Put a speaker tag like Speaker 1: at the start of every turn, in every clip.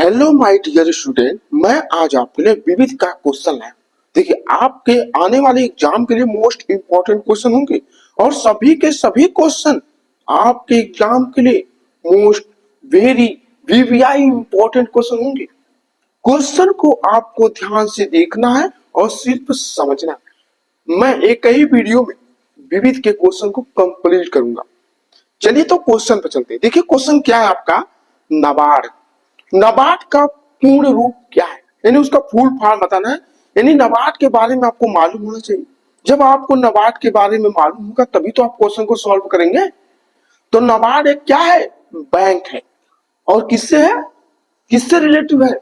Speaker 1: Hello my dear student, मैं आज आपके लिए विविध का क्वेश्चन है। देखिए, आपके आने वाले एग्जाम के लिए मोस्ट इंपॉर्टेंट क्वेश्चन होंगे और सभी के सभी क्वेश्चन आपके एग्जाम के लिए most very VVI important question होंगे। क्वेश्चन को आपको ध्यान से देखना है और सिर्फ समझना है। मैं एक ही वीडियो में विविध के क्वेश्चन को कंप्लीट करूंगा। चलिए तो क्वेश्चन पर चलते हैं। देखिए, क्वेश्चन क्या है आपका, नाबार्ड। नाबार्ड का पूर्ण रूप क्या है, यानी उसका फुल फॉर्म बताना है। यानी नाबार्ड के बारे में आपको मालूम होना चाहिए। जब आपको नाबार्ड के बारे में मालूम होगा तभी तो आप क्वेश्चन को सॉल्व करेंगे। तो नाबार्ड एक क्या है, बैंक है। और किससे है, किससे रिलेटिव है,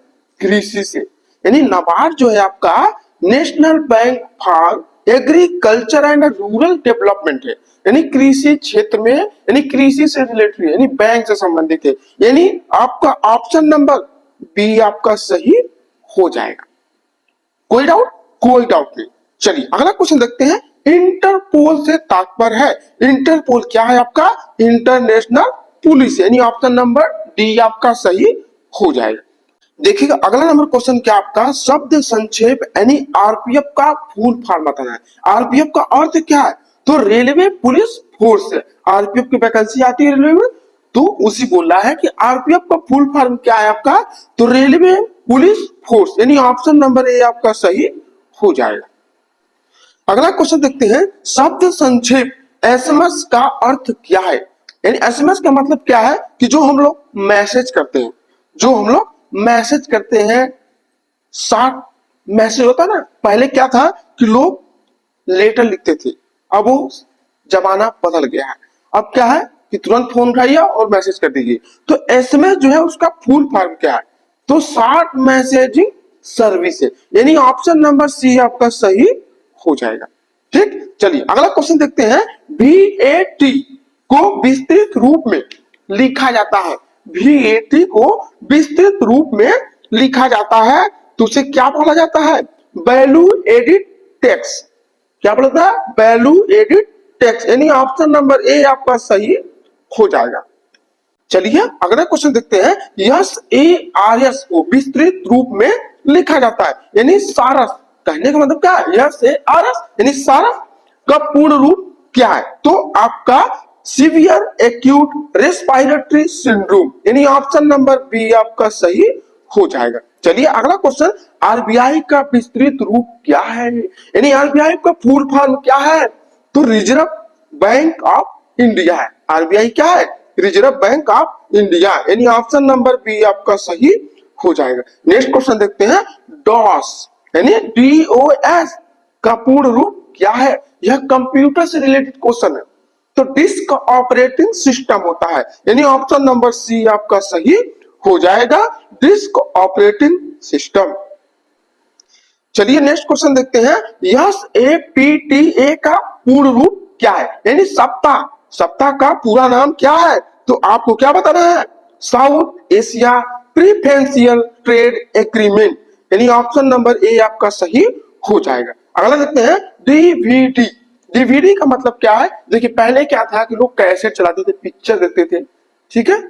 Speaker 1: कृषि से। यानी नाबार्ड जो है आपका national bank for agriculture and rural development है। यानी कृषि क्षेत्र में, यानी कृषि से रिलेटेड, यानी बैंक से संबंधित है। यानी आपका ऑप्शन नंबर बी आपका सही हो जाएगा। कोई डाउट, कोई डाउट नहीं। चलिए अगला क्वेश्चन देखते हैं। इंटरपोल से तात्पर्य है, इंटरपोल क्या है आपका, इंटरनेशनल पुलिस। यानी ऑप्शन नंबर डी आपका सही हो जाएगा। देखिएगा अगला नंबर क्वेश्चन क्या आपका, शब्द संक्षेप यानी आरपीएफ का फुल फॉर्म बताना है। आरपीएफ का अर्थ क्या है, तो रेलवे पुलिस फोर्स है। आरपीएफ की वैकेंसी आती है रेलवे में, तो उसी बोल रहा है कि आरपीएफ का फुल फॉर्म क्या है आपका, तो रेलवे पुलिस फोर्स। यानी ऑप्शन नंबर ए आपका सही हो जाएगा। अगला क्वेश्चन देखते हैं। शब्द संक्षेप एसएमएस का अर्थ क्या है। यानी एसएमएस का मतलब क्या है कि जो हम लोग मैसेज करते हैं, जो हम लोग मैसेज करते हैं, शॉर्ट मैसेज होता ना। पहले क्या था कि लोग लेटर लिखते थे, अब वो जमाना बदल गया है। अब क्या है कि तुरंत फोन उठाइए और मैसेज कर दीजिए। तो एसएमएस जो है उसका फुल फॉर्म क्या है, तो शॉर्ट मैसेजिंग सर्विस है। यानी ऑप्शन नंबर सी आपका सही हो जाएगा। ठीक, चलिए अगला क्वेश्चन देखते हैं। VAT को विस्तृत रूप में लिखा जाता है। VAT को विस्तृत रूप में लिखा जाता है तो उसे क्या बोला जाता है, वैल्यू एडिड टैक्स। क्या बोलता है, वैल्यू एडिड टैक्स। यानी ऑप्शन नंबर ए आपका सही हो जाएगा। चलिए अगला क्वेश्चन देखते हैं। SARS को विस्तृत रूप में लिखा जाता है। यानी सारस, कहने का मतलब क्या है, SARS यानी सारस का पूर्ण रूप क्या है, तो आपका सीवियर एक्यूट रेस्पिरेटरी सिंड्रोम। यानी ऑप्शन नंबर बी आपका सही हो जाएगा। चलिए अगला क्वेश्चन। आरबीआई का विस्तृत रूप क्या है, यानी आरबीआई का फुल फॉर्म क्या है, तो रिजर्व बैंक ऑफ इंडिया है। आरबीआई क्या है, रिजर्व बैंक ऑफ इंडिया। यानी ऑप्शन नंबर बी आपका सही हो जाएगा। नेक्स्ट क्वेश्चन देखते हैं। डॉस यानी DOS का पूर्ण रूप क्या है, यह कंप्यूटर से रिलेटेड क्वेश्चन है। तो डिस्क ऑपरेटिंग सिस्टम होता है। यानी ऑप्शन नंबर सी आपका सही हो जाएगा, डिस्क ऑपरेटिंग सिस्टम। चलिए नेक्स्ट क्वेश्चन देखते हैं। SAPTA का पूर्ण रूप क्या है, यानी सप्ताह, सप्ताह का पूरा नाम क्या है, तो आपको क्या बताना है, साउथ एशिया प्रीफरेंशियल ट्रेड एग्रीमेंट। यानी ऑप्शन नंबर ए आपका सही हो जाएगा। अगला देखते हैं। डीवीडी, डीवीडी का मतलब क्या है, देखिए पहले क्या था कि लोग कैसेट चलाते थे, पिक्चर देखते थे, ठीक है।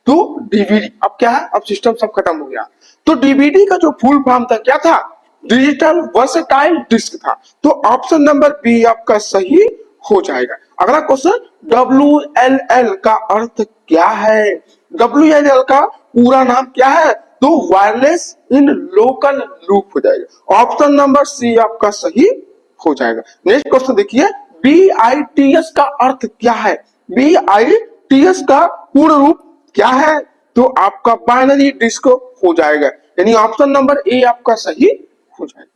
Speaker 1: तो डीवीडी अब क्या है, अब सिस्टम सब खत्म हो गया। तो डीवीडी का जो फुल फॉर्म था क्या था, डिजिटल वर्सेटाइल डिस्क था। तो ऑप्शन नंबर बी आपका सही हो जाएगा। अगला क्वेश्चन। WLL का अर्थ क्या है, WLL का पूरा नाम क्या है, तो वायरलेस इन लोकल लूप हो जाएगा। ऑप्शन नंबर सी आपका सही हो जाएगा। नेक्स्ट क्वेश्चन देखिए। BITS का अर्थ क्या है, BITS का पूर्ण रूप क्या है, तो आपका बाइनरी डिस्क हो जाएगा। यानी ऑप्शन नंबर ए आपका सही हो जाएगा।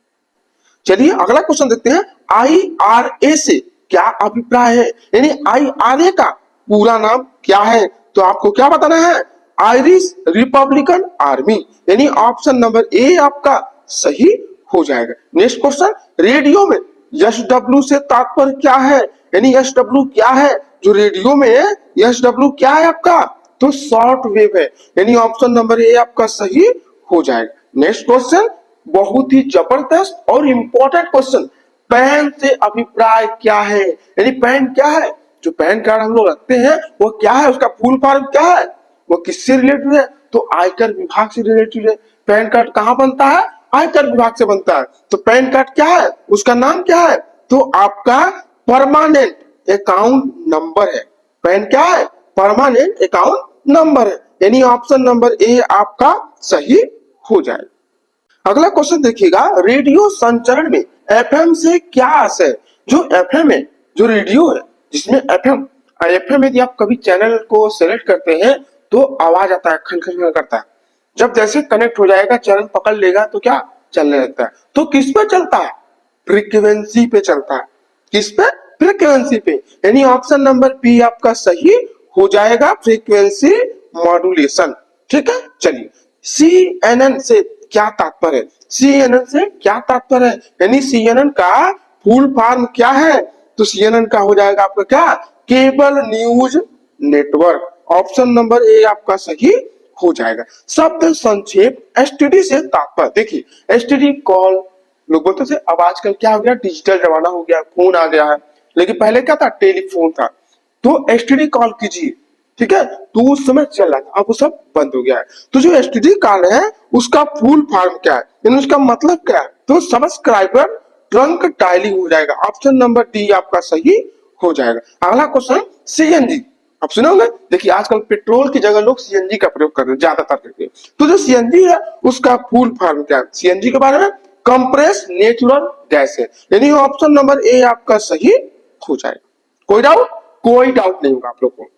Speaker 1: चलिए अगला क्वेश्चन देखते हैं। IRA से क्या अभिप्राय है, यानी IRA का पूरा नाम क्या है, तो आपको क्या बताना है, आयरिश रिपब्लिकन आर्मी। यानी ऑप्शन नंबर ए आपका सही हो जाएगा। Next question. रेडियो में SW से तात्पर्य क्या है, यानी SW क्या है, जो रेडियो में SW क्या है आपका, तो शॉर्ट वेव है। यानी ऑप्शन नंबर ए आपका सही हो जाएगा। नेक्स्ट क्वेश्चन बहुत ही जबरदस्त और इंपॉर्टेंट क्वेश्चन। पैन से अभिप्राय क्या है, यानी पैन क्या है, जो पैन कार्ड हम लोग रखते हैं वो क्या है, उसका फुल फॉर्म क्या है, वो किससे रिलेटेड है, तो आयकर विभाग से रिलेटेड है। पैन कार्ड कहाँ बनता है? आयकर विभाग से बनता है। तो पैन कार्ड क्या है? उसका नाम क्या है? तो आपका परमानेंट अकाउंट नंबर है। पैन क्या है? परमानेंट अकाउंट नंबर है। यानी ऑप्शन नंबर ए आपका सही हो जाए। अगला क्वेश्चन देखिएगा, रेडियो संचरण में एफएम से क्या आशय? जो एफएम है, जो रेडियो है जिसमें एफएम एफएम यदि आप कभी चैनल को सेलेक्ट करते हैं तो आवाज आता है, खन खन खन करता है। जब जैसे कनेक्ट हो जाएगा, चैनल पकड़ लेगा तो क्या चलने लगता है। तो किस पे चलता है? फ्रीक्वेंसी पे चलता है। किस पे? फ्रीक्वेंसी पे। यानी ऑप्शन नंबर बी आपका सही हो जाएगा, फ्रीक्वेंसी मॉड्यूलेशन। ठीक है, चलिए CNN से क्या तात्पर्य है? CNN से क्या तात्पर्य है? यानी CNN का फुल फॉर्म क्या है? तो CNN का हो जाएगा आपका क्या? Cable news network. Option number A आपका सही हो जाएगा। शब्द संक्षेप एसटीडी से तात्पर्य, देखिए एसटीडी कॉल लोग बोलते थे, अब आजकल क्या हो गया, डिजिटल जमाना हो गया, फोन आ गया है। लेकिन पहले क्या था? टेलीफोन था। तो एसटीडी कॉल कीजिए, ठीक है, तो उस समय चल रहा था, अब वो सब बंद हो गया है। तो जो एसटीडी कॉल है उसका फुल फॉर्म क्या है, यानी उसका मतलब क्या है? तो सब्सक्राइबर ट्रंक डायलिंग हो जाएगा। ऑप्शन नंबर डी आपका सही हो जाएगा। अगला क्वेश्चन, सीएनजी आप सुने होंगे। देखिए आजकल पेट्रोल की जगह लोग सीएनजी का प्रयोग कर रहे हैं ज्यादातर करके। तो जो सीएनजी है उसका फुल फॉर्म क्या है? सीएनजी के बारे में कंप्रेस नेचुरल गैस है। यानी ऑप्शन नंबर ए आपका सही हो जाएगा। कोई डाउट? कोई डाउट नहीं होगा आप लोग को।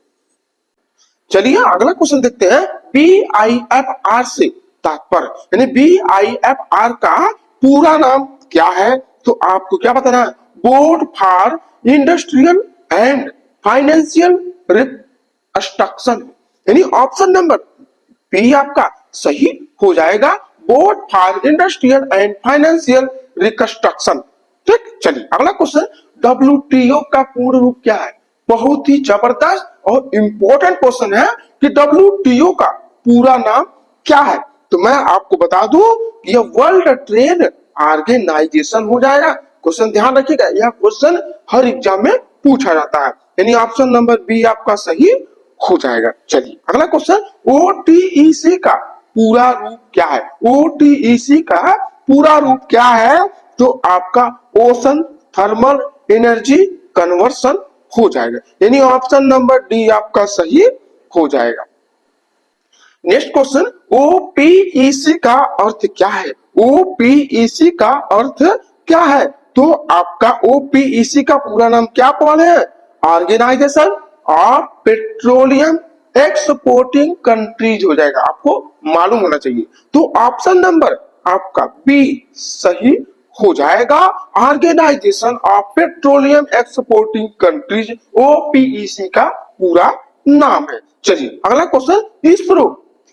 Speaker 1: चलिए अगला क्वेश्चन देखते हैं, BIFR से तात्पर्य, यानी BIFR का पूरा नाम क्या है? तो आपको क्या बताना है? Board for industrial and financial reconstruction. यानी ऑप्शन नंबर बी आपका सही हो जाएगा, board for industrial and financial reconstruction. ठीक, चलिए अगला क्वेश्चन, WTO का पूर्ण रूप क्या है? बहुत ही जबरदस्त और इंपॉर्टेंट क्वेश्चन है कि WTO का पूरा नाम क्या है? तो मैं आपको बता दूं कि यह वर्ल्ड ट्रेड ऑर्गेनाइजेशन हो जाएगा। क्वेश्चन ध्यान रखिएगा, यह क्वेश्चन हर एग्जाम में पूछा जाता है। यानी ऑप्शन नंबर बी आपका सही हो जाएगा। चलिए अगला क्वेश्चन, OTEC का पूरा रूप क्या है? OTEC का पूरा रूप क्या है? तो आपका ओशन थर्मल एनर्जी कन्वर्सन हो जाएगा। यानी ऑप्शन नंबर डी आपका सही हो जाएगा। नेक्स्ट क्वेश्चन, OPEC का अर्थ क्या है? OPEC का अर्थ क्या है? तो आपका OPEC का पूरा नाम क्या पढ़े हैं? Organisation of petroleum exporting countries हो जाएगा, आपको मालूम होना चाहिए। तो ऑप्शन नंबर आपका बी सही हो जाएगा, organisation of petroleum exporting countries, OPEC का पूरा नाम है। चलिए अगला क्वेश्चन, इसरो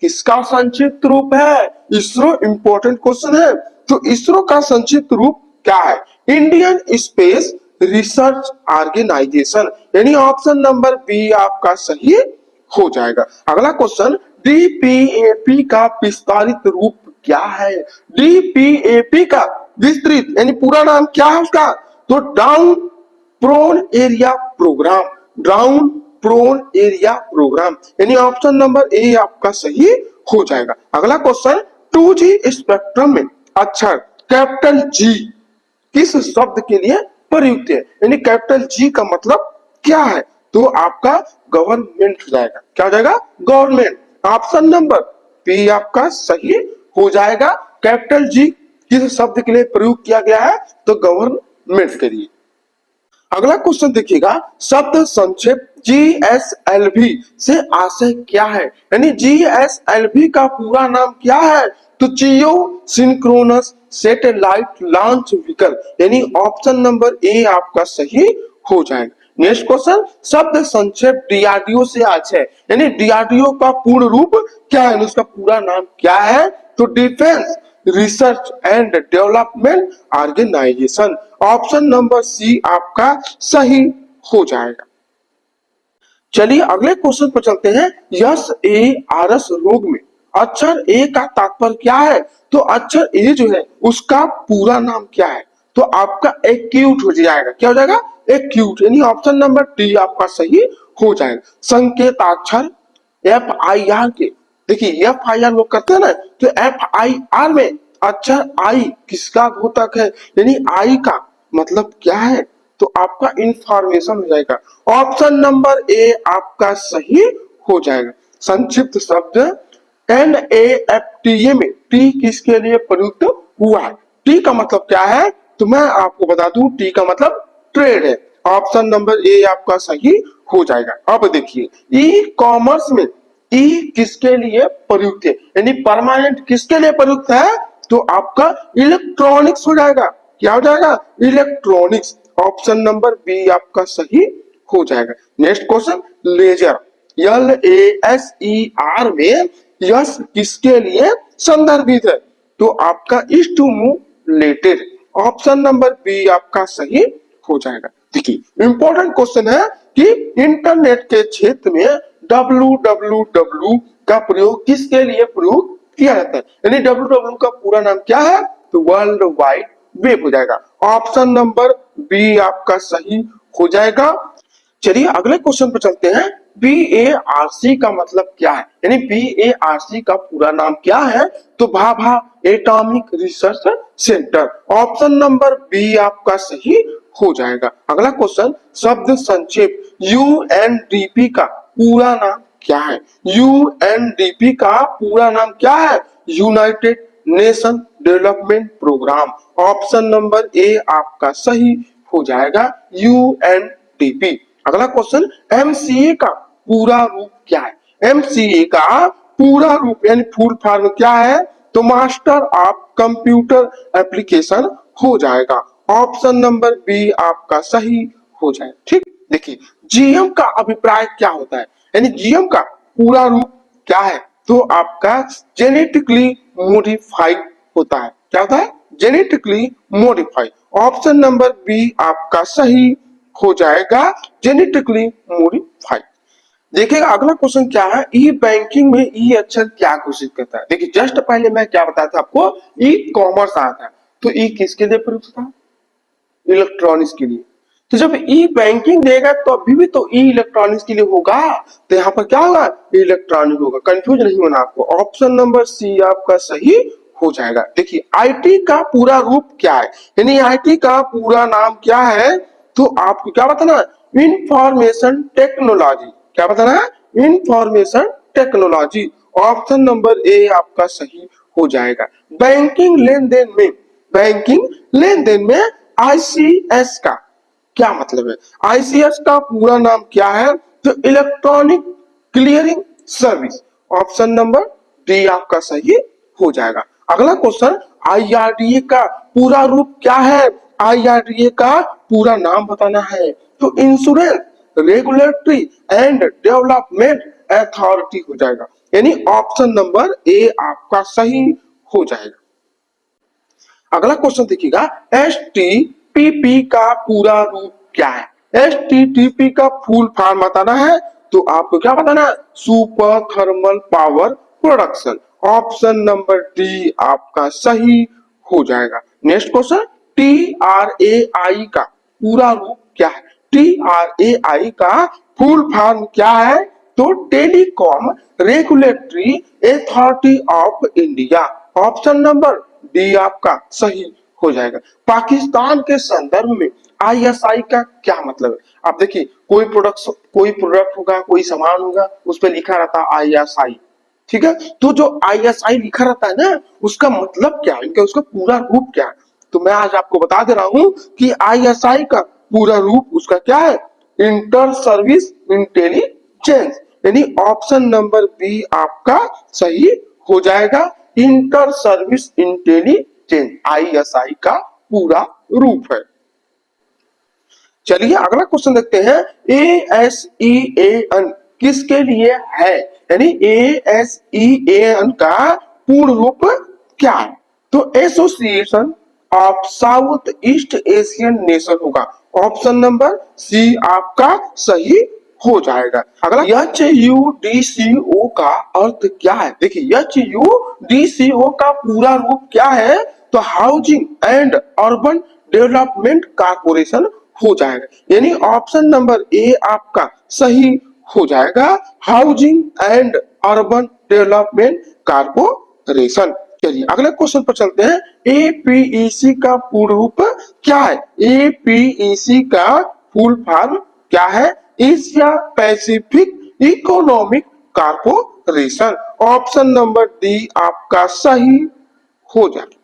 Speaker 1: किसका संक्षिप्त रूप है? इसरो इंपॉर्टेंट क्वेश्चन है। तो इसरो का संक्षिप्त रूप क्या है? Indian space research organisation. यानी ऑप्शन नंबर बी आपका सही हो जाएगा। अगला क्वेश्चन, DPAP का विस्तारित रूप क्या है? DPAP का विस्तृत यानी पूरा नाम क्या है उसका? तो down prone area programme, down prone area programme. यानी ऑप्शन नंबर ए आपका सही हो जाएगा। अगला क्वेश्चन, 2G स्पेक्ट्रम में अक्षर कैपिटल जी किस शब्द के लिए प्रयुक्त है? यानी कैपिटल जी का मतलब क्या है? तो आपका गवर्नमेंट हो जाएगा। क्या हो जाएगा? गवर्नमेंट। ऑप्शन नंबर बी आपका सही हो जाएगा। कैपिटल जी किस शब्द के लिए प्रयोग किया गया है? तो गवर्नमेंट के लिए। अगला क्वेश्चन देखिएगा, शब्द संक्षेप GSLV से आशय क्या है? यानी GSLV का पूरा नाम क्या है? तो जियो सिंक्रोनस सैटेलाइट लॉन्च व्हीकल। यानी ऑप्शन नंबर ए आपका सही हो जाएगा। नेक्स्ट क्वेश्चन, शब्द संक्षेप DRDO से आशय, यानी DRDO का पूर्ण रूप क्या है? उसका पूरा नाम क्या है? तो defence research and development organisation. Option number C आपका सही हो जाएगा। चलिए अगले क्वेश्चन पर चलते हैं, SARS रोग में अक्षर ए का तात्पर्य क्या है? तो अक्षर ए जो है उसका पूरा नाम क्या है? तो आपका एक्यूट हो जाएगा। क्या हो जाएगा? एक्यूट। यानी ऑप्शन नंबर डी आपका सही हो जाएगा। संकेताक्षर FIR के देखिए FIR लोग करते हैं ना, तो FIR में अक्षर आई किसका द्योतक है, यानी आई का मतलब क्या है, तो आपका इंफॉर्मेशन हो जाएगा। ऑप्शन नंबर ए आपका सही हो जाएगा। संक्षिप्त शब्द NAFTA में टी किसके लिए प्रयुक्त हुआ है? टी का मतलब क्या है, तो मैं आपको बता दूं, टी का मतलब ट्रेड है। ऑप्शन नंबर ए आपका सही हो जाएगा। अब देखिए ई कॉमर्स में ई किसके लिए प्रयुक्त है, यानी परमानेंट किसके लिए प्रयुक्त है, तो आपका इलेक्ट्रॉनिक्स हो जाएगा। क्या हो जाएगा, इलेक्ट्रॉनिक्स। ऑप्शन नंबर बी आपका सही हो जाएगा। नेक्स्ट क्वेश्चन, लेजर LASER में यस किसके लिए संदर्भित है, तो आपका is stimulated. Option number B आपका सही हो जाएगा। देखिए इंपॉर्टेंट क्वेश्चन है कि इंटरनेट के क्षेत्र में www का प्रयोग किसके लिए प्रयोग किया जाता है, यानी www का पूरा नाम क्या है, तो वर्ल्ड वाइड वेब हो जाएगा। ऑप्शन नंबर बी आपका सही हो जाएगा। चलिए अगले क्वेश्चन पर चलते हैं। BARC का मतलब क्या है, यानी BARC का पूरा नाम क्या है, तो Bhabha atomic research centre. Option number B आपका सही हो जाएगा। अगला क्वेश्चन, शब्द संक्षेप UNDP का पूरा नाम क्या है, UNDP का पूरा नाम क्या है, united nation development programme. Option number A आपका सही हो जाएगा, UNDP। अगला क्वेश्चन, MCA का पूरा रूप क्या है, MCA का पूरा रूप यानी फुल फॉर्म क्या है, तो मास्टर ऑफ कंप्यूटर एप्लीकेशन हो जाएगा। ऑप्शन नंबर बी आपका सही हो जाएगा। ठीक, देखिए GM का अभिप्राय क्या होता है, यानी GM का पूरा रूप क्या है, तो आपका जेनेटिकली मॉडिफाइड होता है। क्या होता है, genetically modified. Option number B आपका सही हो जाएगा, जेनेटिकली मॉडिफाइड। देखिएगा अगला क्वेश्चन क्या है, ई बैंकिंग में ई अक्षर क्या घोषित करता है। देखिए जस्ट पहले मैं क्या बताया था आपको, ई कॉमर्स आया था, तो ई किसके लिए प्रयुक्त था, इलेक्ट्रॉनिक्स के लिए। तो जब ई बैंकिंग देगा तो अभी भी तो ई इलेक्ट्रॉनिक्स के लिए होगा, तो यहाँ पर क्या होगा, इलेक्ट्रॉनिक होगा। कंफ्यूज नहीं होना आपको। ऑप्शन नंबर सी आपका सही हो जाएगा। देखिए IT का पूरा रूप क्या है, यानी IT का पूरा नाम क्या है, तो आपको क्या बताना है, इंफॉर्मेशन टेक्नोलॉजी। क्या बताना है, information technology. Option number A आपका सही हो जाएगा। बैंकिंग लेन देन में, बैंकिंग लेन देन में ICS का क्या मतलब है, ICS का पूरा नाम क्या है, तो electronic clearing service. Option number D आपका सही हो जाएगा। अगला क्वेश्चन, IRDA का पूरा रूप क्या है, IRDA का पूरा नाम बताना है, तो insurance regulatory and development authority हो जाएगा, यानी ऑप्शन नंबर ए आपका सही हो जाएगा। अगला क्वेश्चन देखिएगा, STTP का पूरा रूप क्या है, STTP का फुल फॉर्म बताना है, तो आपको क्या बताना है, super thermal power production. Option number D आपका सही हो जाएगा। नेक्स्ट क्वेश्चन, TRAI का पूरा रूप क्या है, TRAI का फुल फॉर्म क्या है, तो telecom regulatory authority of India. Option number D आपका सही हो जाएगा। पाकिस्तान के संदर्भ में ISI का क्या मतलब है, आप देखिए कोई प्रोडक्ट होगा, कोई सामान होगा, उस पर लिखा रहता है ISI, ठीक है, तो जो ISI लिखा रहता है ना, उसका मतलब क्या है, इनका उसका पूरा रूप क्या है, तो मैं आज आपको बता दे रहा हूं कि ISI का पूरा रूप उसका क्या है, इंटर सर्विस इंटेलिजेंस, यानी ऑप्शन नंबर बी आपका सही हो जाएगा, इंटर सर्विस इंटेलिजेंस ISI का पूरा रूप है। चलिए अगला क्वेश्चन देखते हैं, ASEAN किसके लिए है, यानी ASEAN का पूर्ण रूप क्या है, तो association of south east Asian nation होगा। ऑप्शन नंबर सी आपका सही हो जाएगा। अगला, HUDCO का अर्थ क्या है, देखिए HUDCO का पूरा रूप क्या है, तो housing and urban development corporation हो जाएगा, यानी ऑप्शन नंबर ए आपका सही हो जाएगा, housing and urban development corporation. चलिए अगले क्वेश्चन पर चलते हैं। एपीईसी का पूर्ण रूप क्या है? एपीईसी का फुल फॉर्म क्या है? Asia Pacific economic corporation. Option number D आपका सही हो जाएगा।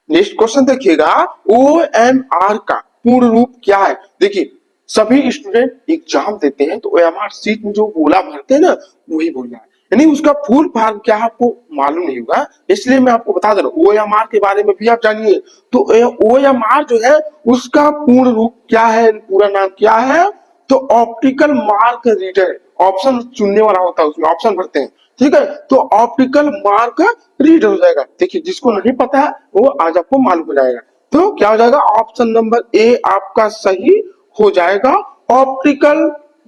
Speaker 1: नेक्स्ट क्वेश्चन देखिएगा, ओएमआर का पूर्ण रूप क्या है? देखिए सभी स्टूडेंट एग्जाम देते हैं तो ओएमआर सीट में जो गोला भरते हैं ना, वही बोलना है, यानी उसका फुल फॉर्म क्या है आपको मालूम नहीं होगा, इसलिए मैं आपको बता दे रहा हूँ। ओएमआर के बारे में भी आप जानिए। तो ओएमआर जो है उसका पूर्ण रूप क्या है, पूरा नाम क्या है? तो ऑप्टिकल मार्क रीडर। ऑप्शन चुनने वाला होता है, उसमें ऑप्शन भरते हैं, ठीक है। तो ऑप्टिकल मार्क रीडर हो जाएगा। देखिए जिसको नहीं पता है वो आज आपको मालूम हो जाएगा। तो क्या हो जाएगा? ऑप्शन नंबर ए आपका सही हो जाएगा, optical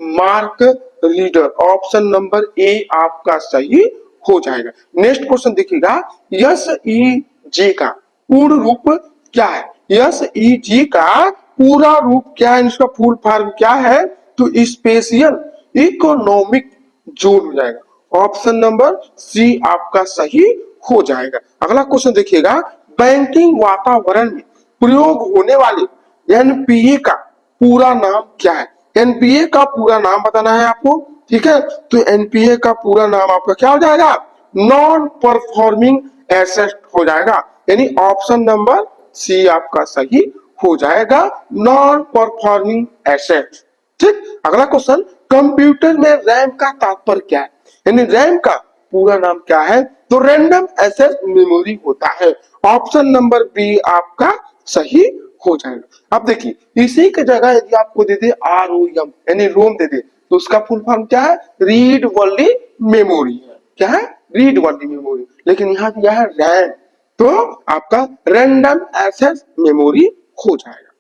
Speaker 1: mark reader. Option number A आपका सही हो जाएगा। नेक्स्ट क्वेश्चन देखिएगा, एसईजे का पूर्ण रूप क्या है? एसईजे का पूरा रूप क्या है? इसका फुल फॉर्म क्या है? तो स्पेशल इकोनॉमिक जोन हो जाएगा। ऑप्शन नंबर सी आपका सही हो जाएगा। अगला क्वेश्चन देखिएगा, बैंकिंग वातावरण में प्रयोग होने वाले एनपीए का पूरा नाम क्या है? एनपीए का पूरा नाम बताना है आपको, ठीक है। तो एनपीए का पूरा नाम आपका क्या हो जाएगा? नॉन परफॉर्मिंग एसेट हो जाएगा, यानी ऑप्शन नंबर सी आपका सही हो जाएगा, नॉन परफॉर्मिंग एसेट। ठीक। अगला क्वेश्चन, कंप्यूटर में रैम का तात्पर्य क्या है? यानी रैम का पूरा नाम क्या है? तो रैंडम एक्सेस मेमोरी होता है। ऑप्शन नंबर बी आपका सही हो जाएगा। अब देखिए इसी की जगह यदि आपको दे दे आरओएम यानी रोम दे दे, तो उसका फुल फॉर्म क्या है? रीड ओनली मेमोरी है। क्या है? Read only memory. लेकिन यहाँ दिया है रैम, तो आपका रैंडम एक्सेस मेमोरी हो जाएगा।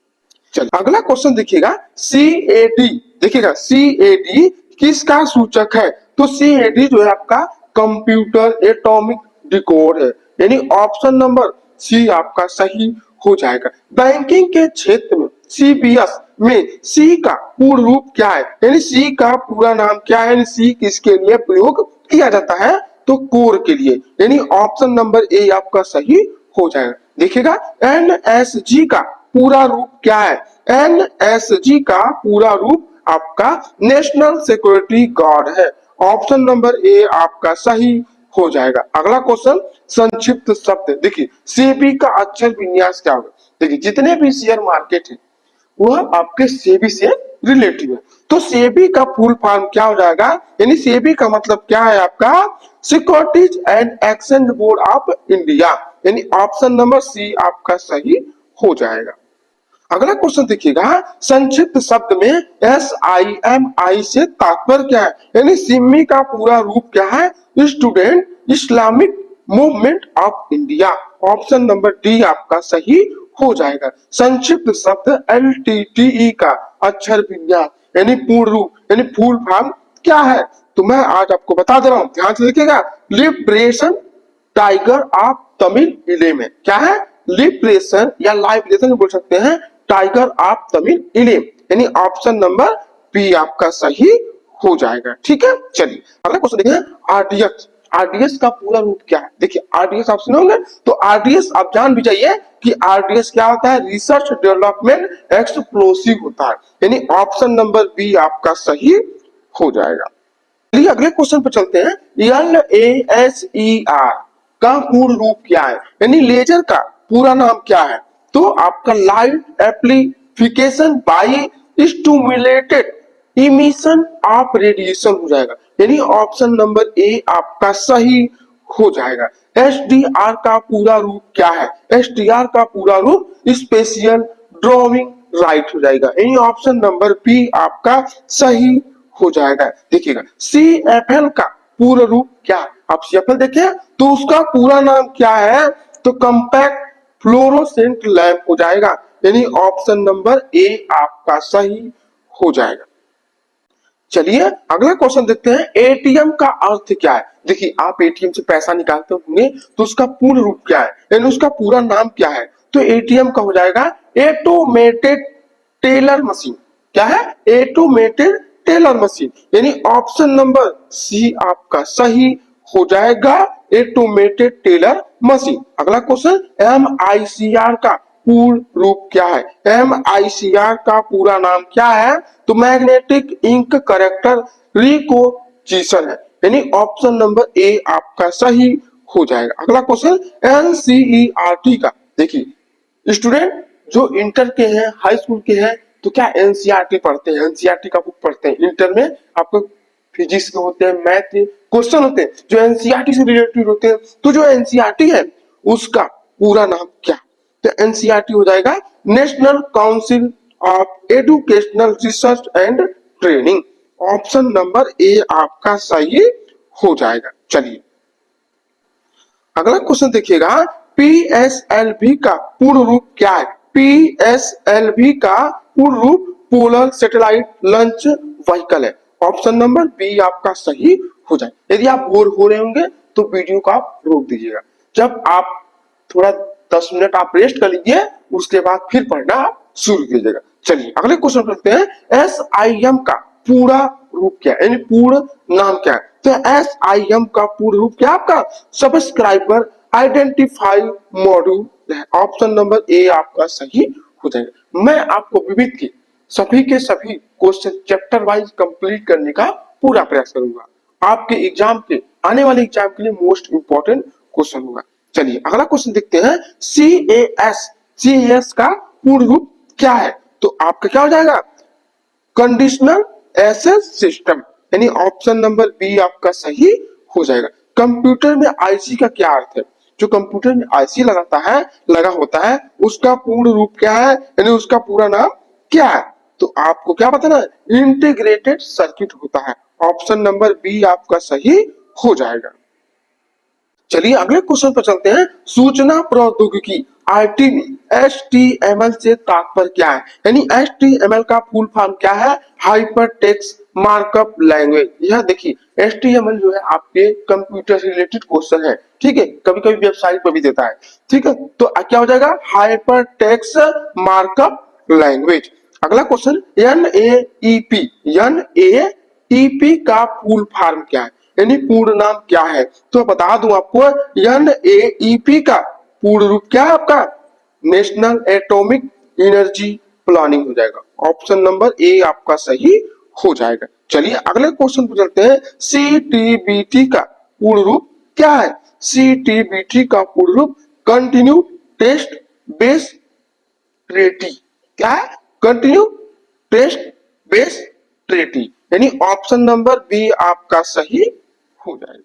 Speaker 1: चलिए अगला क्वेश्चन देखिएगा, सीएडी। देखिएगा सीएडी किसका सूचक है? तो सीएडी जो है आपका कंप्यूटर एटॉमिक डिकोड है, यानी ऑप्शन नंबर सी आपका सही हो जाएगा। बैंकिंग के क्षेत्र में सीबीएस में सी का पूर्ण रूप क्या है? यानी सी का पूरा नाम क्या है? यानी सी किसके लिए प्रयोग किया जाता है? तो कोर के लिए, यानी ऑप्शन नंबर ए आपका सही हो जाएगा। देखिएगा एनएसजी का पूरा रूप क्या है? एनएसजी का पूरा रूप आपका नेशनल सिक्योरिटी गार्ड है। ऑप्शन नंबर ए आपका सही हो जाएगा। अगला क्वेश्चन, संक्षिप्त शब्द। देखिए सेबी का अक्षर विन्यास क्या होगा? देखिए जितने भी शेयर मार्केट है वह आपके सेबी से रिलेटिव है। तो सेबी का फुल फॉर्म क्या हो जाएगा? यानी सेबी का मतलब क्या है आपका? Securities and exchange board of India, यानी ऑप्शन नंबर सी आपका सही हो जाएगा। अगला क्वेश्चन देखिएगा, संक्षिप्त शब्द में SIMI से तात्पर्य क्या है? यानी सिम्मी का पूरा रूप क्या है? Student Islamic movement of India. Option number D आपका सही हो जाएगा। संक्षिप्त शब्द LTTE का अक्षर विन्यास यानी पूर्ण रूप यानी फुल फॉर्म क्या है? तो मैं आज आपको बता दे रहा हूं, ध्यान से देखिएगा। लिबरेशन टाइगर ऑफ तमिल इले में क्या है? लिबरेशन या लाइब्रेशन बोल सकते हैं, टाइगर ऑफ तमिल इले, यानी ऑप्शन नंबर बी आपका सही हो जाएगा। ठीक है। चलिए अगला क्वेश्चन देखिए, आरडीएस। आरडीएस का पूरा रूप क्या है? देखिए आरडीएस आप सुनोगे तो आरडीएस आप जान भी जाइए कि आरडीएस क्या होता है? रिसर्च डेवलपमेंट एक्सप्लोसिव होता है, यानी ऑप्शन नंबर बी आपका सही हो जाएगा। चलिए अगले क्वेश्चन पर चलते हैं, LASER का पूर्ण रूप क्या है? यानी लेजर का पूरा नाम क्या है? तो आपका light amplification by stimulated emission of radiation हो जाएगा, यानी ऑप्शन नंबर ए आपका सही हो जाएगा। SDR का पूरा रूप क्या है? SDR का पूरा रूप स्पेशल ड्राइंग राइट हो जाएगा, यानी ऑप्शन नंबर बी आपका सही हो जाएगा। देखिएगा CFL का पूरा रूप क्या है? आप CFL देखिए तो उसका पूरा नाम क्या है? तो कॉम्पैक्ट फ्लोरोसेंट लैंप हो जाएगा, यानी ऑप्शन नंबर ए आपका सही हो जाएगा। चलिए अगला क्वेश्चन देखते हैं, एटीएम का अर्थ क्या है? देखिए आप एटीएम से पैसा निकालते होंगे तो उसका पूर्ण रूप क्या है, यानी उसका पूरा नाम क्या है? तो एटीएम का हो जाएगा ऑटोमेटेड टेलर मशीन। क्या है? ऑटोमेटेड टेलर मशीन, यानी ऑप्शन नंबर सी आपका सही हो जाएगा, ऑटोमेटेड टेलर मशीन। अगला क्वेश्चन, MICR का पूर्ण रूप क्या है? MICR का पूरा नाम क्या है? तो मैग्नेटिक इंक करेक्टर रिकोजिशन है, यानी ऑप्शन नंबर ए आपका सही हो जाएगा। अगला क्वेश्चन, NCERT का, देखिए स्टूडेंट जो इंटर के हैं, हाई स्कूल के हैं, तो क्या एनसीईआरटी पढ़ते हैं, एनसीईआरटी का बुक पढ़ते हैं। इंटर में आपको फिजिक्स के होते हैं, मैथ के क्वेश्चन होते हैं जो एनसीईआरटी से रिलेटेड होते हैं। तो जो एनसीईआरटी है उसका पूरा नाम क्या? तो एनसीईआरटी हो जाएगा national council of educational research and training. Option number A आपका सही हो जाएगा। चलिए अगला क्वेश्चन देखिएगा, पीएसएलवी का पूर्ण रूप क्या है? पीएसएलवी का पूर्ण रूप पोलर सैटेलाइट लॉन्च व्हीकल है। ऑप्शन नंबर बी आपका सही हो जाए। यदि आप बोर हो रहे होंगे तो वीडियो को आप रोक दीजिएगा, जब आप थोड़ा 10 मिनट आप रेस्ट कर लीजिए, उसके बाद फिर पढ़ना आप शुरू कीजिएगा। चलिए अगले क्वेश्चन करते हैं, SIM का पूरा रूप क्या है, यानी पूर्ण नाम क्या है? तो SIM का पूर्ण रूप क्या आपका? सब्सक्राइबर आइडेंटिफाई मॉड्यूल है। ऑप्शन नंबर ए आपका सही हो जाएगा। मैं आपको विविध के सभी क्वेश्चन चैप्टर वाइज कंप्लीट करने का पूरा प्रयास करूंगा। आपके एग्जाम के आने वाले एग्जाम के लिए मोस्ट इंपॉर्टेंट क्वेश्चन होगा। चलिए अगला क्वेश्चन देखते हैं, CAS का पूर्ण रूप क्या है? तो आपका क्या हो जाएगा? कंडीशनल एसेस सिस्टम, यानी ऑप्शन नंबर बी आपका सही हो जाएगा। कंप्यूटर में आईसी का क्या अर्थ है? जो कंप्यूटर में आईसी लगा होता है उसका पूर्ण रूप क्या है, यानी उसका पूरा नाम क्या है? तो आपको क्या बताना है? इंटीग्रेटेड सर्किट होता है। ऑप्शन नंबर बी आपका सही हो जाएगा। चलिए अगले क्वेश्चन पर चलते हैं, सूचना प्रौद्योगिकी आईटी में HTML से तात्पर्य क्या है? यानी HTML का फुल फॉर्म क्या है? Hyper text markup language. यह देखिए HTML जो है आपके कंप्यूटर से रिलेटेड क्वेश्चन है, ठीक है, कभी कभी वेबसाइट पर भी देता है, ठीक है। तो क्या हो जाएगा? Hyper text markup language. अगला क्वेश्चन, NAEP का फुल फॉर्म क्या है, यानी पूर्ण नाम क्या है? तो बता दूं आपको, NAEP का पूर्ण रूप क्या है आपका? नेशनल एटॉमिक एनर्जी प्लानिंग हो जाएगा। ऑप्शन नंबर ए आपका सही हो जाएगा। चलिए अगले क्वेश्चन पर चलते हैं, CTBT का पूर्ण रूप क्या है? CTBT का पूर्ण रूप कंटिन्यू टेस्ट बेस ट्रेटी, क्या है? कंटिन्यू टेस्ट बेस ट्रेटी, यानी ऑप्शन नंबर बी आपका सही हो जाएगा।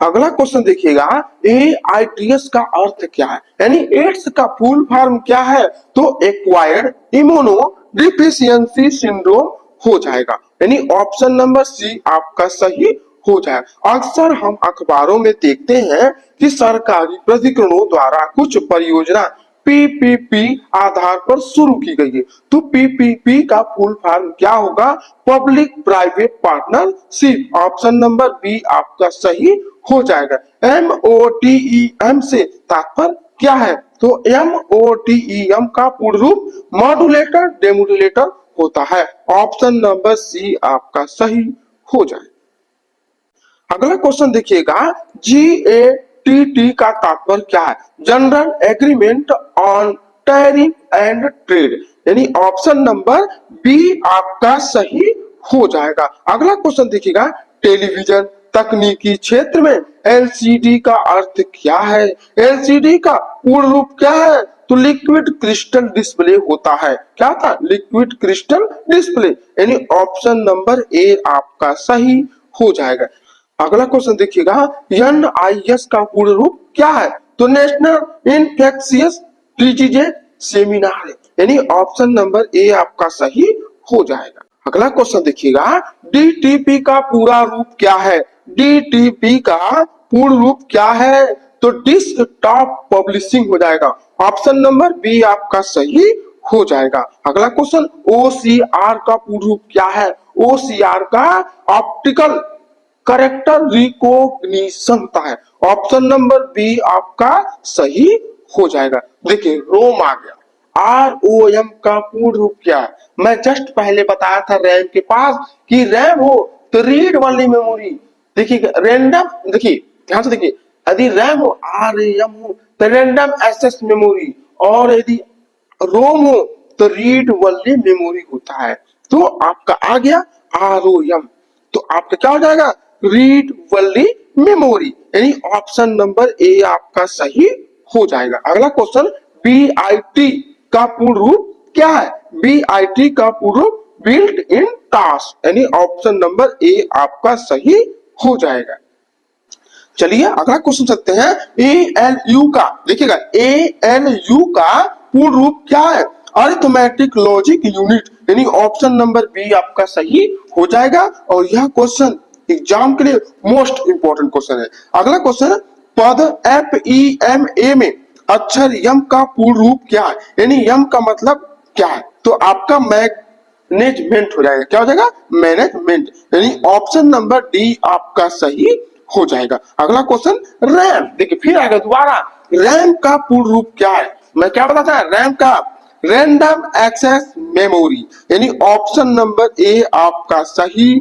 Speaker 1: अगला क्वेश्चन देखिएगा, AIDS का अर्थ क्या है, यानी एड्स का फुल फॉर्म क्या है? तो एक्वायर्ड इम्यूनो डिफिशियंसी सिंड्रोम हो जाएगा, यानी ऑप्शन नंबर सी आपका सही हो जाएगा। अक्सर हम अखबारों में देखते हैं कि सरकारी प्राधिकरणों द्वारा कुछ परियोजना PPP आधार पर शुरू की गई है। तो PPP का फुल फॉर्म क्या होगा? Public private partnership. Option number B आपका सही हो जाएगा। MODEM से तात्पर्य क्या है? तो MODEM का पूर्ण रूप मॉड्यूलेटर डेमोडुलेटर होता है। ऑप्शन नंबर सी आपका सही हो जाए। अगला क्वेश्चन देखिएगा, GATT का तात्पर्य क्या है? General agreement on tariff and trade, यानी ऑप्शन नंबर बी आपका सही हो जाएगा। अगला क्वेश्चन देखिएगा, टेलीविजन तकनीकी क्षेत्र में LCD का अर्थ क्या है? LCD का पूर्ण रूप क्या है? तो लिक्विड क्रिस्टल डिस्प्ले होता है। क्या था? लिक्विड क्रिस्टल डिस्प्ले, यानी ऑप्शन नंबर ए आपका सही हो जाएगा। अगला क्वेश्चन देखिएगा, NIS का पूर्ण रूप क्या है? तो नेशनल इन्फेक्शियस डिजीजेज सेमिनार, यानी ऑप्शन नंबर ए आपका सही हो जाएगा। अगला क्वेश्चन देखिएगा, DTP का पूरा रूप क्या है? DTP का पूर्ण रूप क्या है? तो डिस्कटॉप पब्लिशिंग हो जाएगा। ऑप्शन नंबर बी आपका सही हो जाएगा। अगला क्वेश्चन, OCR का पूर्ण रूप क्या है? OCR का ऑप्टिकल करेक्टर रिकॉग्निशन होता है। ऑप्शन नंबर बी आपका सही हो जाएगा। देखिए रोम आ गया, ROM का पूर्ण रूप क्या है? मैं जस्ट पहले बताया था रैम के पास कि रैम हो तो रीड वाली मेमोरी, देखिए रैंडम, देखिए ध्यान से देखिए, यदि रैम हो RAM हो तो रैंडम एक्सेस मेमोरी, और यदि रोम हो तो रीड वनली मेमोरी होता है। तो आपका आ गया ROM, तो आपका क्या हो जाएगा? रीड वनली मेमोरी, यानी ऑप्शन नंबर ए आपका सही हो जाएगा। अगला क्वेश्चन, BIT का पूर्ण रूप क्या है? BIT का पूर्ण रूप बिल्ट इन टास्क, यानी ऑप्शन नंबर ए आपका सही हो जाएगा। चलिए अगला क्वेश्चन चलते हैं, ALU का, देखिएगा ALU का पूर्ण रूप क्या है? अरिथमेटिक लॉजिक यूनिट, यानी ऑप्शन नंबर बी आपका सही हो जाएगा। और यह क्वेश्चन एग्जाम के लिए मोस्ट इंपोर्टेंट क्वेश्चन है। अगला क्वेश्चन, पद FEMA में अक्षर यम का पूर्ण रूप क्या है? यानी यम का मतलब क्या है? तो आपका मैनेजमेंट हो जाएगा। क्या हो जाएगा? मैनेजमेंट, यानी ऑप्शन नंबर डी आपका सही हो जाएगा। अगला क्वेश्चन, रैम, देखिए फिर आएगा दोबारा, रैम का पूर्ण रूप क्या है? मैं क्या बताता है? रैम का रैंडम एक्सेस मेमोरी, यानी ऑप्शन नंबर ए आपका सही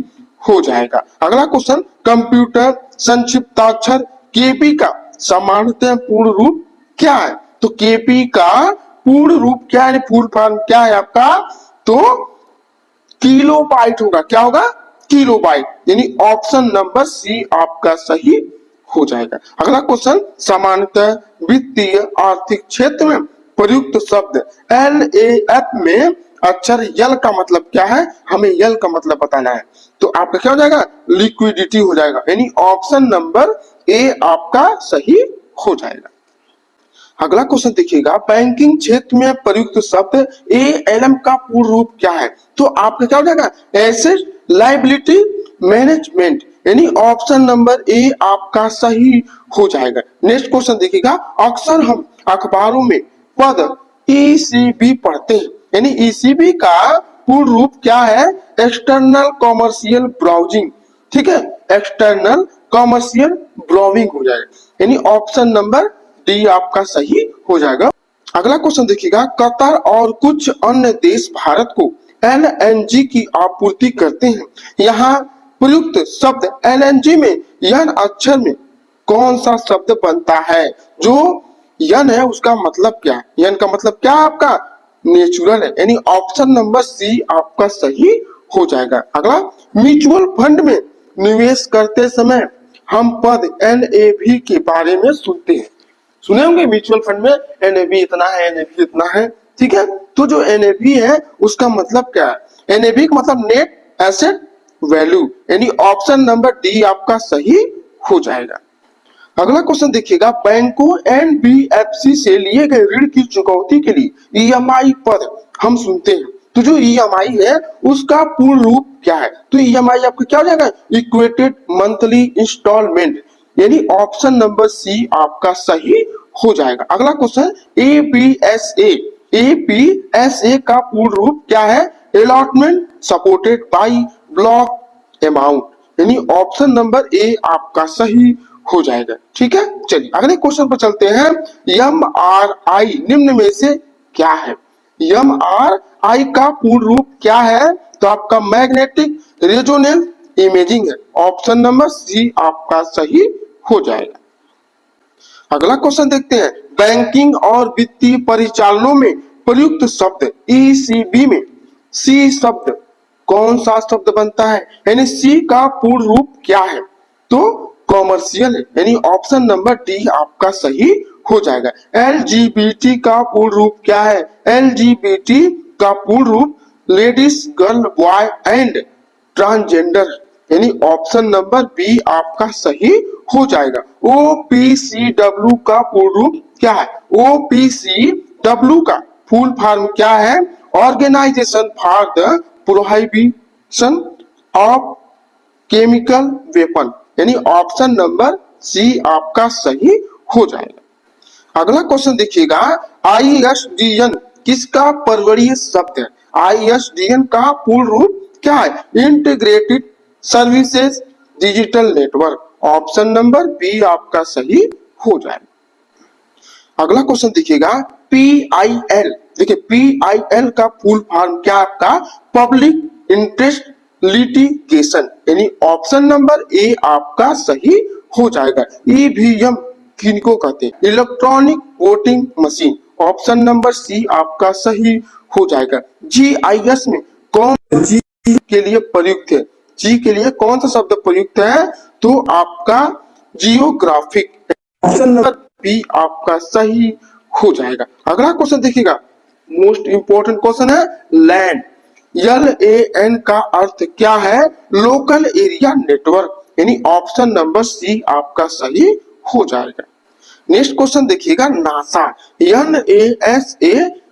Speaker 1: हो जाएगा। अगला क्वेश्चन, कंप्यूटर संक्षिप्ताक्षर केपी का सामान्यतः पूर्ण रूप क्या है? तो केपी का पूर्ण रूप क्या है, फुल फॉर्म क्या है आपका? तो किलो बाइट होगा। क्या होगा? किलो बाइट, यानी ऑप्शन नंबर सी आपका सही हो जाएगा। अगला क्वेश्चन, सामान्यतः वित्तीय आर्थिक क्षेत्र में प्रयुक्त शब्द LAF में अक्षर यल का मतलब क्या है? हमें यल का मतलब बताना है। तो आपका क्या हो जाएगा? लिक्विडिटी हो जाएगा, यानी ऑप्शन नंबर ए आपका सही हो जाएगा। अगला क्वेश्चन देखिएगा, बैंकिंग क्षेत्र में प्रयुक्त शब्द ALM का पूर्ण रूप क्या है? तो आपका क्या हो जाएगा? एसेट लायबिलिटी मैनेजमेंट, यानी ऑप्शन नंबर ए आपका सही हो जाएगा। नेक्स्ट क्वेश्चन देखिएगा, अक्सर हम अखबारों में पद ECB पढ़ते हैं, यानी ECB का पूर्ण रूप क्या है? एक्सटर्नल कॉमर्शियल ब्राउजिंग, ठीक है, एक्सटर्नल कॉमर्शियल ब्राउजिंग हो जाएगा, यानी ऑप्शन नंबर डी आपका सही हो जाएगा। अगला क्वेश्चन देखिएगा, कतर और कुछ अन्य देश भारत को LNG की आपूर्ति करते हैं। यहाँ प्रयुक्त शब्द LNG में यन अक्षर में कौन सा शब्द बनता है? जो यन है उसका मतलब क्या है? यन का मतलब क्या है आपका? नेचुरल है, यानी ऑप्शन नंबर सी आपका सही हो जाएगा। अगला, म्यूचुअल फंड में निवेश करते समय हम पद NAV के बारे में सुनते हैं, सुने होंगे म्यूचुअल फंड में NAV इतना है, NAV इतना है, ठीक है। तो जो NAV है उसका मतलब क्या है? NAV का मतलब नेट एसेट वैल्यू, यानी ऑप्शन नंबर डी आपका सही हो जाएगा। अगला क्वेश्चन देखिएगा, बैंकों NBFC से लिए गए ऋण की चुकौती के लिए EMI पद हम सुनते हैं। तो जो EMI है उसका पूर्ण रूप क्या है? तो EMI आपका क्या हो जाएगा? इक्वेटेड मंथली इंस्टॉलमेंट, यानी ऑप्शन नंबर सी आपका सही हो जाएगा। अगला क्वेश्चन, APSA का पूर्ण रूप क्या है? Allotment supported by block amount, यानी ऑप्शन नंबर ए आपका सही हो जाएगा। ठीक है, चलिए अगले क्वेश्चन पर चलते हैं। MRI निम्न में से क्या है? MRI का पूर्ण रूप क्या है? तो आपका मैग्नेटिक रेजोनेंस इमेजिंग है, ऑप्शन नंबर सी आपका सही हो जाएगा। अगला क्वेश्चन देखते हैं, बैंकिंग और वित्तीय परिचालनों में प्रयुक्त शब्द ECB में सी शब्द कौन सा शब्द बनता है? यानी सी का पूर्ण रूप क्या है? तो कॉमर्शियल है, यानी ऑप्शन नंबर डी आपका सही हो जाएगा। LGBT का पूर्ण रूप क्या है? LGBT का पूर्ण रूप ladies, girl, boy and transgender, यानी ऑप्शन नंबर बी आपका सही हो जाएगा। OPCW का पूर्ण रूप क्या है? OPCW का फुल फॉर्म क्या है? Organisation for the prohibition of chemical weapon, यानी ऑप्शन नंबर सी आपका सही हो जाएगा। अगला क्वेश्चन देखिएगा, ISDN किसका परवरीय शब्द है? ISDN का पूर्ण रूप क्या है? Integrated services digital network, option number B आपका सही हो जाएगा। अगला क्वेश्चन देखिएगा, PIL देखिए PIL का फुल फॉर्म क्या आपका पब्लिक इंटरेस्ट लिटिगेशन, यानी ऑप्शन नंबर ए आपका सही हो जाएगा। ईवीएम किनको कहते हैं? Electronic voting machine, option number C आपका सही हो जाएगा। GIS में कौन जी के लिए प्रयुक्त है? जी के लिए कौन सा शब्द प्रयुक्त है? तो आपका जियोग्राफिक, ऑप्शन नंबर बी आपका सही हो जाएगा। अगला क्वेश्चन देखिएगा, मोस्ट इंपोर्टेंट क्वेश्चन है लैंड। LAN का अर्थ क्या है? लोकल एरिया नेटवर्क, यानी ऑप्शन नंबर सी आपका सही हो जाएगा। नेक्स्ट क्वेश्चन देखिएगा, नासा। NASA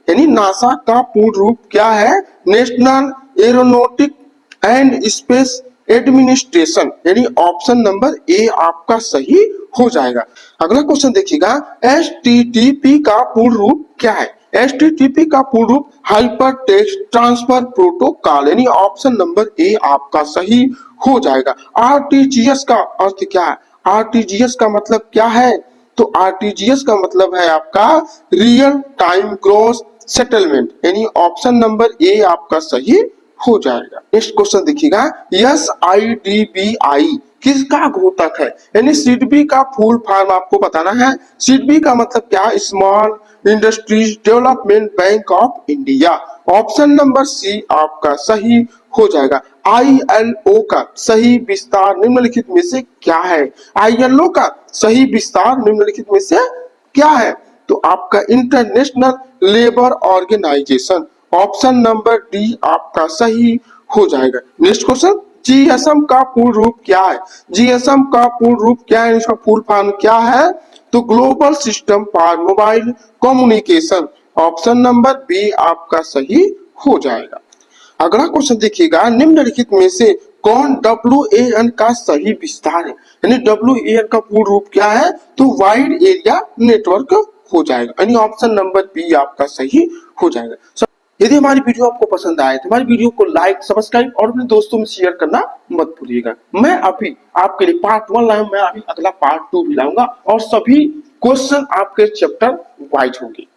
Speaker 1: यानी नासा का पूर्ण रूप क्या है? National aeronautic and space administration, यानी ऑप्शन नंबर ए आपका सही हो जाएगा। अगला क्वेश्चन देखिएगा, HTTP का पूर्ण रूप क्या है? HTTP का पूर्ण रूप हाइपर टेक्स्ट ट्रांसफर प्रोटोकॉल, यानी ऑप्शन नंबर ए आपका सही हो जाएगा। RTGS का अर्थ क्या है? RTGS का मतलब क्या है? तो RTGS का मतलब है आपका रियल टाइम ग्रॉस सेटलमेंट, यानी ऑप्शन नंबर ए आपका सही हो जाएगा। नेक्स्ट क्वेश्चन देखिएगा, SIDBI किसका घोतक है? यानी सिडबी का फुल फॉर्म आपको बताना है। सिडबी का मतलब क्या? Small industries development bank of India, option number C आपका सही हो जाएगा। ILO का सही विस्तार निम्नलिखित में से क्या है? ILO का सही विस्तार निम्नलिखित में से क्या है? तो आपका international labour organisation, option number D आपका सही हो जाएगा। नेक्स्ट क्वेश्चन, GSM का पूर्ण रूप क्या है? GSM का पूर्ण रूप क्या है? इसका फुल फॉर्म क्या है? तो global system for mobile communication, option number B आपका सही हो जाएगा। अगला क्वेश्चन देखिएगा, निम्नलिखित में से कौन WAN का सही विस्तार है? यानी WAN का पूर्ण रूप क्या है? तो वाइड एरिया नेटवर्क हो जाएगा, यानी ऑप्शन नंबर बी आपका सही हो जाएगा। यदि हमारी वीडियो आपको पसंद आए तो हमारी वीडियो को लाइक, सब्सक्राइब और अपने दोस्तों में शेयर करना मत भूलिएगा। मैं अभी आपके लिए पार्ट 1 लाया हूं, मैं अभी अगला पार्ट 2 भी लाऊंगा और सभी क्वेश्चन आपके चैप्टर वाइज होंगे।